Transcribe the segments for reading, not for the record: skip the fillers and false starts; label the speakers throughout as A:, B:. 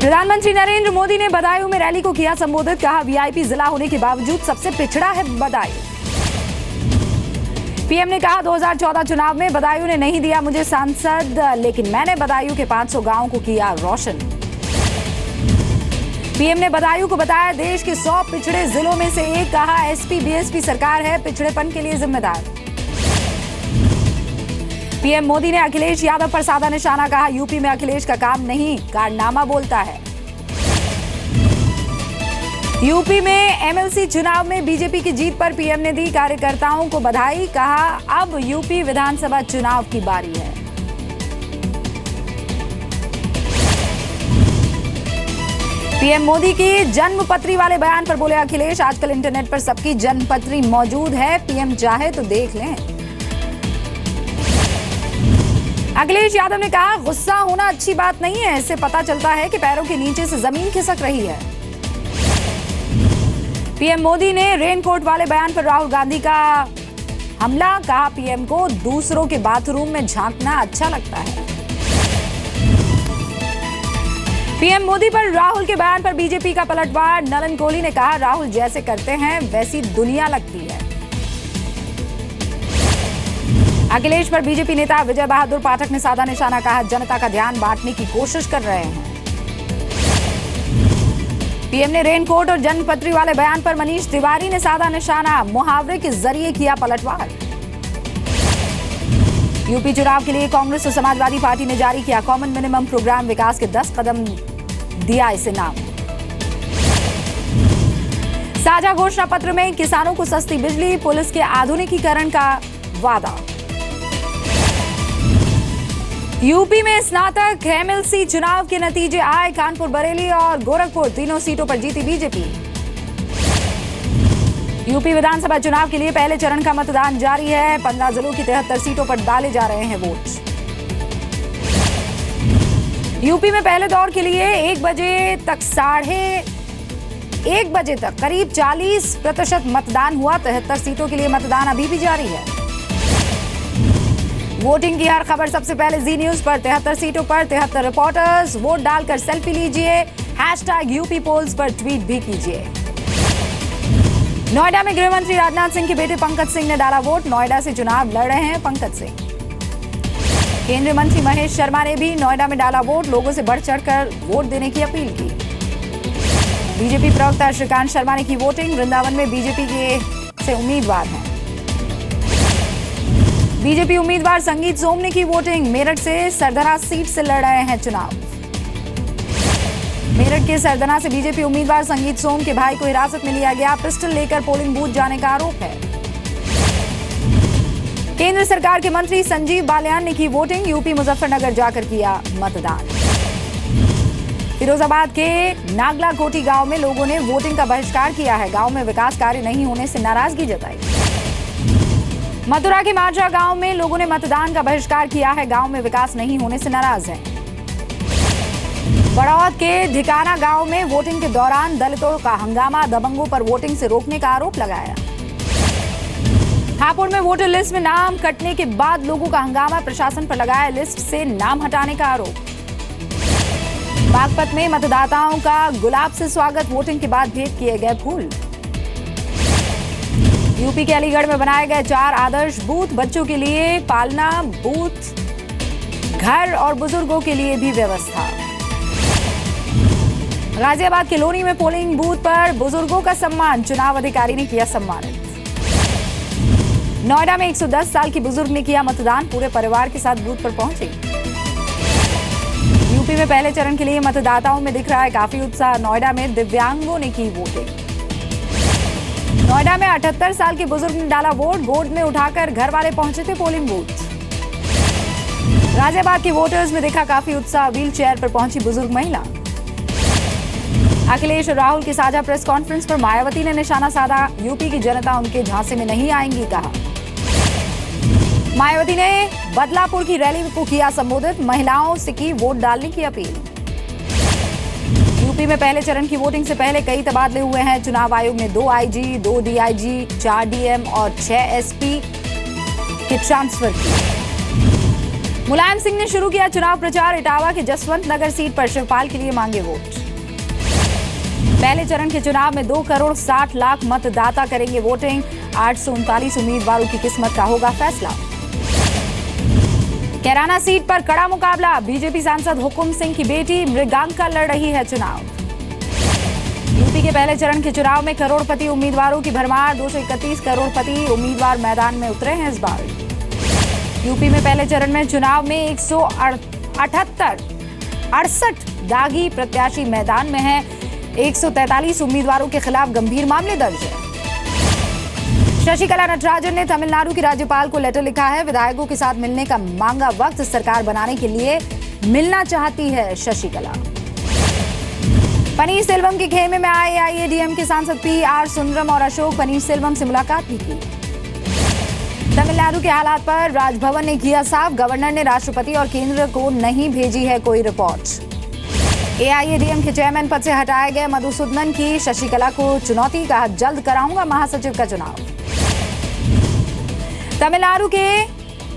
A: प्रधानमंत्री नरेंद्र मोदी ने बदायूं में रैली को किया संबोधित। कहा वीआईपी जिला होने के बावजूद सबसे पिछड़ा है बदायूं। पीएम ने कहा 2014 चुनाव में बदायूं ने नहीं दिया मुझे सांसद, लेकिन मैंने बदायूं के 500 गांवों को किया रोशन। पीएम ने बदायूं को बताया देश के 100 पिछड़े जिलों में से एक। कहा एसपी बीएसपी सरकार है पिछड़ेपन के लिए जिम्मेदार। पीएम मोदी ने अखिलेश यादव पर साधा निशाना। कहा यूपी में अखिलेश का काम नहीं कारनामा बोलता है। यूपी में एमएलसी चुनाव में बीजेपी की जीत पर पीएम ने दी कार्यकर्ताओं को बधाई। कहा अब यूपी विधानसभा चुनाव की बारी है। पीएम मोदी की जन्मपत्री वाले बयान पर बोले अखिलेश आजकल इंटरनेट पर सबकी जन्मपत्री मौजूद है, पीएम चाहे तो देख लें। अखिलेश यादव ने कहा गुस्सा होना अच्छी बात नहीं है, इससे पता चलता है कि पैरों के नीचे से जमीन खिसक रही है। पीएम मोदी ने रेनकोट वाले बयान पर राहुल गांधी का हमला। कहा पीएम को दूसरों के बाथरूम में झांकना अच्छा लगता है। पीएम मोदी पर राहुल के बयान पर बीजेपी का पलटवार। नलन कोहली ने कहा राहुल जैसे करते हैं वैसी दुनिया लगती है। अखिलेश पर बीजेपी नेता विजय बहादुर पाठक ने साधा निशाना। कहा जनता का ध्यान बांटने की कोशिश कर रहे हैं। पीएम ने रेनकोट और जन्मपत्री वाले बयान पर मनीष तिवारी ने साधा निशाना। मुहावरे के जरिए किया पलटवार। यूपी चुनाव के लिए कांग्रेस और समाजवादी पार्टी ने जारी किया कॉमन मिनिमम प्रोग्राम। विकास के 10 कदम दिया इसे नाम। साझा घोषणा पत्र में किसानों को सस्ती बिजली, पुलिस के आधुनिकीकरण का वादा। यूपी में स्नातक एमएलसी चुनाव के नतीजे आए। कानपुर, बरेली और गोरखपुर तीनों सीटों पर जीती बीजेपी। यूपी विधानसभा चुनाव के लिए पहले चरण का मतदान जारी है। 15 जिलों की 73 सीटों पर डाले जा रहे हैं वोट। यूपी में पहले दौर के लिए 1 बजे तक 1:30 बजे तक करीब 40% मतदान हुआ। 73 सीटों के लिए मतदान अभी भी जारी है। वोटिंग की हर खबर सबसे पहले जी न्यूज पर। 73 सीटों पर 73 रिपोर्टर्स। वोट डालकर सेल्फी लीजिए। #यूपी पोल्स पर ट्वीट भी कीजिए। नोएडा में गृह मंत्री राजनाथ सिंह के बेटे पंकज सिंह ने डाला वोट। नोएडा से चुनाव लड़ रहे हैं पंकज सिंह। केंद्रीय मंत्री महेश शर्मा ने भी नोएडा में डाला वोट। लोगों से बढ़ चढ़कर वोट देने की अपील की। बीजेपी प्रवक्ता श्रीकांत शर्मा ने की वोटिंग। वृंदावन में बीजेपी से उम्मीदवार हैं। बीजेपी उम्मीदवार संगीत सोम ने की वोटिंग। मेरठ से सरदना सीट से लड़ रहे हैं चुनाव। मेरठ के सरदना से बीजेपी उम्मीदवार संगीत सोम के भाई को हिरासत में लिया गया। पिस्टल लेकर पोलिंग बूथ जाने का आरोप है। केंद्र सरकार के मंत्री संजीव बालियान ने की वोटिंग। यूपी मुजफ्फरनगर जाकर किया मतदान। फिरोजाबाद के नागला कोटी गांव में लोगों ने वोटिंग का बहिष्कार किया है। गांव में विकास कार्य नहीं होने से नाराजगी जताई। मथुरा के माजरा गांव में लोगों ने मतदान का बहिष्कार किया है। गांव में विकास नहीं होने से नाराज हैं। बड़ौद के ढिकाना गांव में वोटिंग के दौरान दलितों का हंगामा। दबंगों पर वोटिंग से रोकने का आरोप लगाया। हापुड़ में वोटर लिस्ट में नाम कटने के बाद लोगों का हंगामा। प्रशासन पर लगाया लिस्ट से नाम हटाने का आरोप। बागपत में मतदाताओं का गुलाब से स्वागत। वोटिंग के बाद भेंट किए गए फूल। यूपी के अलीगढ़ में बनाए गए 4 आदर्श बूथ। बच्चों के लिए पालना बूथ, घर और बुजुर्गों के लिए भी व्यवस्था। गाजियाबाद के लोनी में पोलिंग बूथ पर बुजुर्गों का सम्मान। चुनाव अधिकारी ने किया सम्मानित। नोएडा में 110 साल की बुजुर्ग ने किया मतदान। पूरे परिवार के साथ बूथ पर पहुंची। यूपी में पहले चरण के लिए मतदाताओं में दिख रहा है काफी उत्साह। नोएडा में दिव्यांगों ने की वोटिंग। नोएडा में 78 साल के बुजुर्ग ने डाला वोट। गोद में उठाकर घर वाले पहुंचे थे पोलिंग बूथ। गाजियाबाद के वोटर्स में दिखा काफी उत्साह। व्हील चेयर पर पहुंची बुजुर्ग महिला। अखिलेश और राहुल की साझा प्रेस कॉन्फ्रेंस पर मायावती ने निशाना साधा। यूपी की जनता उनके झांसे में नहीं आएंगी कहा। मायावती ने बदलापुर की रैली को किया संबोधित। महिलाओं से की वोट डालने की अपील। यूपी में पहले चरण की वोटिंग से पहले कई तबादले हुए हैं। चुनाव आयोग ने 2 आईजी, 2 डीआईजी, 4 डीएम और 6 एसपी के ट्रांसफर किए। मुलायम सिंह ने शुरू किया चुनाव प्रचार। इटावा के जसवंत नगर सीट पर शिवपाल के लिए मांगे वोट। पहले चरण के चुनाव में 2,60,00,000 मतदाता करेंगे वोटिंग। 839 उम्मीदवारों की किस्मत का होगा फैसला। कैराना सीट पर कड़ा मुकाबला। बीजेपी सांसद हुकुम सिंह की बेटी मृगांका लड़ रही है चुनाव। यूपी के पहले चरण के चुनाव में करोड़पति उम्मीदवारों की भरमार। 231 करोड़पति उम्मीदवार मैदान में उतरे हैं इस बार। यूपी में पहले चरण में चुनाव में 168 दागी प्रत्याशी मैदान में हैं। 143 उम्मीदवारों के खिलाफ गंभीर मामले दर्ज है। शशिकला नटराजन ने तमिलनाडु की राज्यपाल को लेटर लिखा है। विधायकों के साथ मिलने का मांगा वक्त। सरकार बनाने के लिए मिलना चाहती है शशिकला। पनीरसेल्वम के खेमे में आए AIADM के सांसद PR सुंदरम और अशोक पनीरसेल्वम से मुलाकात भी की। तमिलनाडु के हालात पर राजभवन ने किया साफ। गवर्नर ने राष्ट्रपति और केंद्र को नहीं भेजी है कोई रिपोर्ट। AIADM के चेयरमैन पद से हटाए गए मधुसूदनन की शशिकला को चुनौती। कहा जल्द कराऊंगा महासचिव का चुनाव। तमिलनाडु के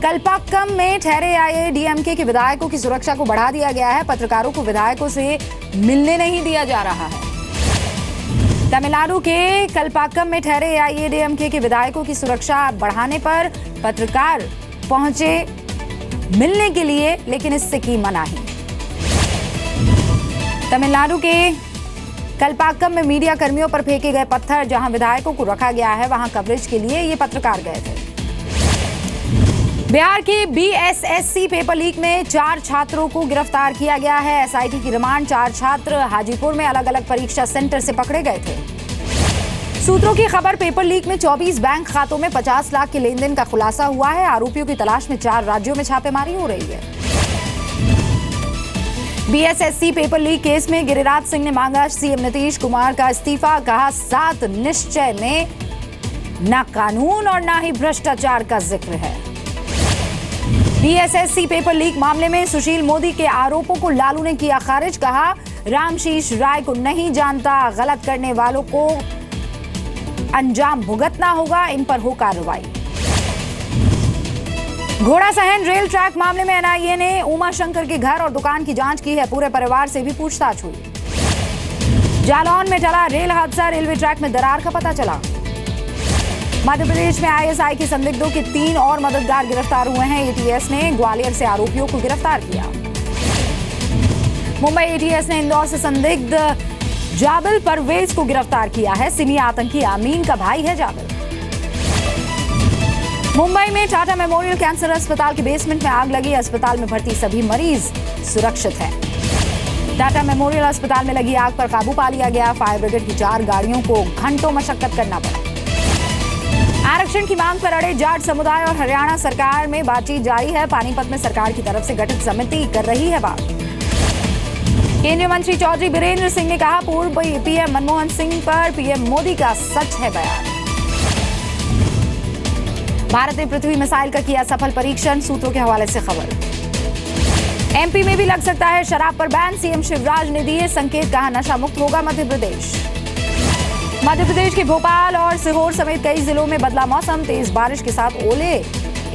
A: कल्पाक्कम में ठहरे AIADMK के विधायकों की सुरक्षा को बढ़ा दिया गया है। पत्रकारों को विधायकों से मिलने नहीं दिया जा रहा है। तमिलनाडु के कल्पाक्कम में ठहरे AIADMK के विधायकों की सुरक्षा बढ़ाने पर पत्रकार पहुंचे मिलने के लिए, लेकिन इससे की मनाही। तमिलनाडु के कल्पाक्कम में मीडिया कर्मियों पर फेंके गए पत्थर। जहां विधायकों को रखा गया है वहां कवरेज के लिए ये पत्रकार गए थे। बिहार के BSSC पेपर लीक में 4 छात्रों को गिरफ्तार किया गया है। SIT की रिमांड। 4 छात्र हाजीपुर में अलग अलग परीक्षा सेंटर से पकड़े गए थे। सूत्रों की खबर, पेपर लीक में 24 बैंक खातों में 50 लाख के लेन देन का खुलासा हुआ है। आरोपियों की तलाश में 4 राज्यों में छापेमारी हो रही है। BSSC पेपर लीक केस में गिरिराज सिंह ने मांगा CM नीतीश कुमार का इस्तीफा। कहा 7 निश्चय में न कानून और न ही भ्रष्टाचार का जिक्र है। BSSC पेपर लीक मामले में सुशील मोदी के आरोपों को लालू ने किया खारिज। कहा रामशीष राय को नहीं जानता। गलत करने वालों को अंजाम भुगतना होगा। इन पर हो कार्रवाई। घोड़ा सहन रेल ट्रैक मामले में NIA ने उमा शंकर के घर और दुकान की जांच की है। पूरे परिवार से भी पूछताछ हुई। जालौन में टला रेल हादसा। रेलवे ट्रैक में दरार का पता चला। मध्य प्रदेश में ISI के संदिग्धों के 3 और मददगार गिरफ्तार हुए हैं। ATS ने ग्वालियर से आरोपियों को गिरफ्तार किया। मुंबई ATS ने इंदौर से संदिग्ध जाबिल परवेज को गिरफ्तार किया है। सिमी आतंकी आमीन का भाई है जाबिल। मुंबई में टाटा मेमोरियल कैंसर अस्पताल के बेसमेंट में आग लगी। अस्पताल में भर्ती सभी मरीज सुरक्षित हैं। टाटा मेमोरियल अस्पताल में लगी आग पर काबू पा लिया गया। फायर ब्रिगेड की 4 गाड़ियों को घंटों मशक्कत करना पड़ा। आरक्षण की मांग पर अड़े जाट समुदाय और हरियाणा सरकार में बातचीत जारी है। पानीपत में सरकार की तरफ से गठित समिति कर रही है बात। केंद्रीय मंत्री चौधरी बीरेंद्र सिंह ने कहा पूर्व PM मनमोहन सिंह पर PM मोदी का सच है बयान। भारत ने पृथ्वी मिसाइल का किया सफल परीक्षण। सूत्रों के हवाले से खबर। MP में भी लग सकता है शराब पर बैन। CM शिवराज ने दिए संकेत। कहा नशा मुक्त होगा मध्य प्रदेश। मध्य प्रदेश के भोपाल और सीहोर समेत कई जिलों में बदला मौसम। तेज बारिश के साथ ओले।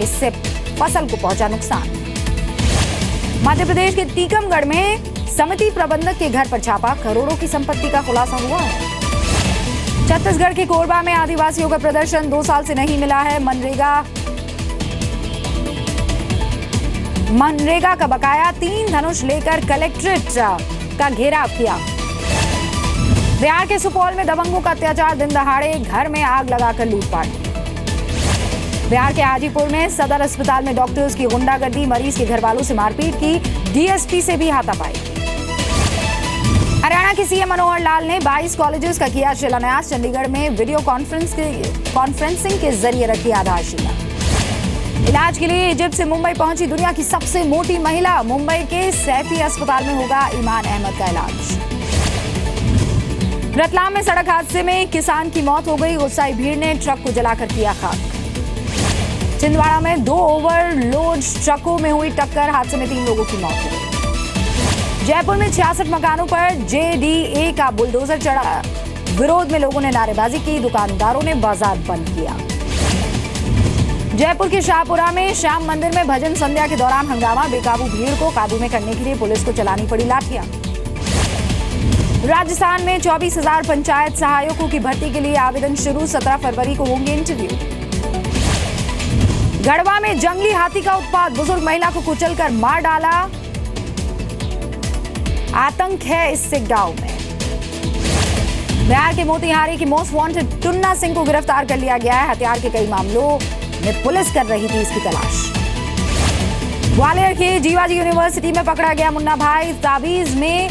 A: इससे फसल को पहुंचा नुकसान। मध्य प्रदेश के टीकमगढ़ में समिति प्रबंधक के घर पर छापा। करोड़ों की संपत्ति का खुलासा हुआ है। छत्तीसगढ़ के कोरबा में आदिवासियों का प्रदर्शन। 2 साल से नहीं मिला है मनरेगा का बकाया। 3 धनुष लेकर कलेक्ट्रेट का घेराव किया। बिहार के सुपौल में दबंगों का अत्याचार। दिन दहाड़े घर में आग लगाकर लूटपाट। बिहार के हाजीपुर में सदर अस्पताल में डॉक्टर्स की गुंडागर्दी। मरीज के घर वालों से मारपीट की। DSP से भी हाथापाई। हरियाणा के CM मनोहर लाल ने 22 कॉलेजेस का किया शिलान्यास। चंडीगढ़ में वीडियो कॉन्फ्रेंसिंग के जरिए रखी आधारशिला। इलाज के लिए इजिप्ट से मुंबई पहुंची दुनिया की सबसे मोटी महिला। मुंबई के सैफी अस्पताल में होगा ईमान अहमद का इलाज। रतलाम में सड़क हादसे में किसान की मौत हो गई। गुस्साई भीड़ ने ट्रक को जलाकर किया खाक। छिंदवाड़ा में 2 ओवरलोड ट्रकों में हुई टक्कर। हादसे में 3 लोगों की मौत हो गई। जयपुर में 66 मकानों पर JDA का बुलडोजर चढ़ा। विरोध में लोगों ने नारेबाजी की। दुकानदारों ने बाजार बंद किया। जयपुर के शाहपुरा में श्याम मंदिर में भजन संध्या के दौरान हंगामा, बेकाबू भीड़ को काबू में करने के लिए पुलिस को चलानी पड़ी लाठियां। राजस्थान में 24,000 पंचायत सहायकों की भर्ती के लिए आवेदन शुरू, 17 फरवरी को होंगे इंटरव्यू। गढ़वा में जंगली हाथी का उत्पात, बुजुर्ग महिला को कुचलकर मार डाला, आतंक है इस गांव में। बिहार के मोतिहारी की मोस्ट वांटेड टुन्ना सिंह को गिरफ्तार कर लिया गया है, हथियार के कई मामलों में पुलिस कर रही थी इसकी तलाश। ग्वालियर के जीवाजी यूनिवर्सिटी में पकड़ा गया मुन्ना भाई, ताबीज में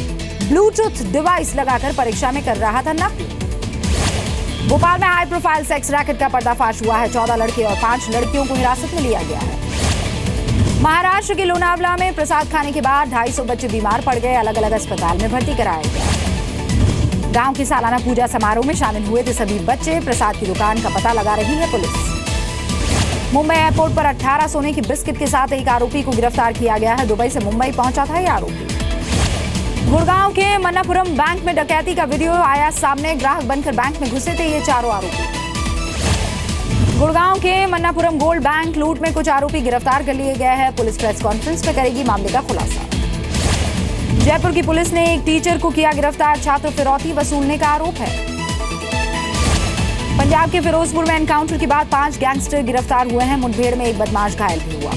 A: ब्लूटूथ डिवाइस लगाकर परीक्षा में कर रहा था नकल। भोपाल में हाई प्रोफाइल सेक्स रैकेट का पर्दाफाश हुआ है, 14 लड़के और 5 लड़कियों को हिरासत में लिया गया है। महाराष्ट्र के लोनावला में प्रसाद खाने के बाद 250 बच्चे बीमार पड़ गए, अलग अलग अस्पताल में भर्ती कराया गया। गांव की सालाना पूजा समारोह में शामिल हुए थे सभी बच्चे, प्रसाद की दुकान का पता लगा रही है पुलिस। मुंबई एयरपोर्ट पर 18 सोने की बिस्किट के साथ एक आरोपी को गिरफ्तार किया गया है, दुबई से मुंबई पहुंचा था यह आरोपी। गुड़गांव के मन्नापुरम बैंक में डकैती का वीडियो आया सामने, ग्राहक बनकर बैंक में घुसे थे ये चारों आरोपी। गुड़गांव के मन्नापुरम गोल्ड बैंक लूट में कुछ आरोपी गिरफ्तार कर लिए गए हैं, पुलिस प्रेस कॉन्फ्रेंस में करेगी मामले का खुलासा। जयपुर की पुलिस ने एक टीचर को किया गिरफ्तार, छात्र फिरौती वसूलने का आरोप है। पंजाब के फिरोजपुर में एनकाउंटर के बाद 5 गैंगस्टर गिरफ्तार हुए हैं, मुठभेड़ में एक बदमाश घायल भी हुआ।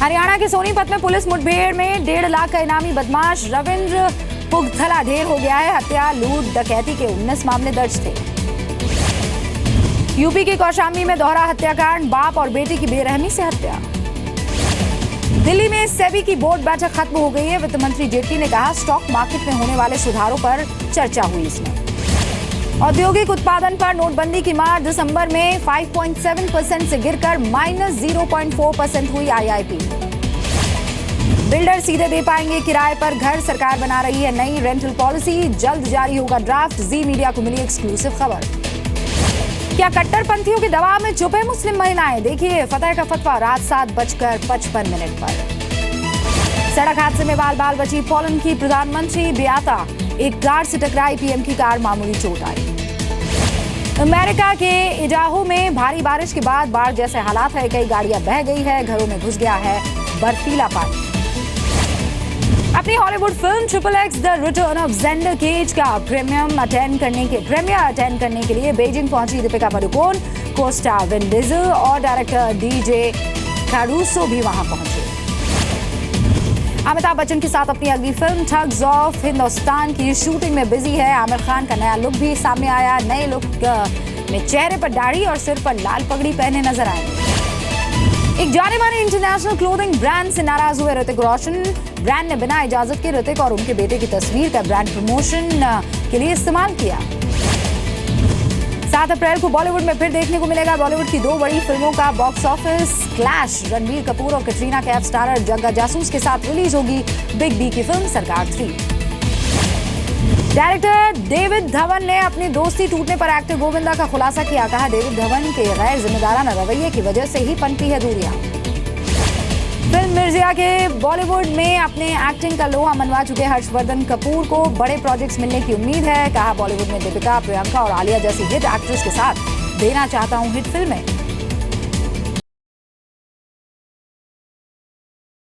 A: हरियाणा के सोनीपत में पुलिस मुठभेड़ में 1.5 लाख का इनामी बदमाश रविंद्र पुगथला ढेर हो गया है, हत्या लूट डकैती के 19 मामले दर्ज थे। यूपी के कौशाम्बी में दोहरा हत्याकांड, बाप और बेटी की बेरहमी से हत्या। दिल्ली में सेबी की बोर्ड बैठक खत्म हो गई है, वित्त मंत्री जेटली ने कहा स्टॉक मार्केट में होने वाले सुधारों पर चर्चा हुई इसमें। औद्योगिक उत्पादन पर नोटबंदी की मार, दिसंबर में 5.7% से गिरकर -0.4% हुई आईआईपी। बिल्डर सीधे दे पाएंगे किराए पर घर, सरकार बना रही है नई रेंटल पॉलिसी, जल्द जारी होगा ड्राफ्ट, जी मीडिया को मिली एक्सक्लूसिव खबर। क्या कट्टरपंथियों के दबाव में चुप है मुस्लिम महिलाएं, देखिए फतेह का फतवा रात 7:55 पर। सड़क हादसे में बाल बाल बची पोलैंड की प्रधानमंत्री बियाता, एक कार से टकराई पीएम की कार, मामूली चोट आई। अमेरिका के इडाहो में भारी बारिश के बाद बाढ़ जैसे हालात है, कई गाड़ियां बह गई है, घरों में घुस गया है बर्फीला पानी। अपनी Hollywood film XXX the return of Xander Cage का प्रीमियर अटेंड करने के लिए बीजिंग पहुंची Deepika Padukone, co-star Vin Diesel और डायरेक्टर डीजे कैरूसो भी वहां पहुंचे। अमिताभ बच्चन के साथ अपनी अगली फिल्म ठग्स ऑफ हिंदुस्तान की शूटिंग में बिजी है। आमिर खान का नया लुक भी सामने आया, नए लुक में चेहरे पर दाढ़ी और सिर पर लाल पगड़ी पहने नजर आएंगे। एक जाने माने इंटरनेशनल क्लोथिंग ब्रांड से नाराज हुए ऋतिक रोशन, ब्रांड ने बिना इजाजत के ऋतिक और उनके बेटे की तस्वीर का ब्रांड प्रमोशन के लिए इस्तेमाल किया। 7 अप्रैल को बॉलीवुड में फिर देखने को मिलेगा बॉलीवुड की 2 बड़ी फिल्मों का box office clash. Ranbir Kapoor और कटरीना कैफ स्टारर जग्गा जासूस के साथ रिलीज होगी बिग बी की फिल्म सरकार 3। डायरेक्टर डेविड धवन ने अपनी दोस्ती टूटने पर एक्टर गोविंदा का खुलासा किया, कहा डेविड धवन के गैर जिम्मेदाराना रवैये की वजह से ही पनपी है दूरियां। फिल्म मिर्जिया के बॉलीवुड में अपने एक्टिंग का लोहा मनवा चुके हर्षवर्धन कपूर को बड़े प्रोजेक्ट्स मिलने की उम्मीद है, कहा बॉलीवुड में दीपिका, प्रियंका और आलिया जैसी हिट एक्ट्रेस के साथ देना चाहता हूं हिट फिल्में।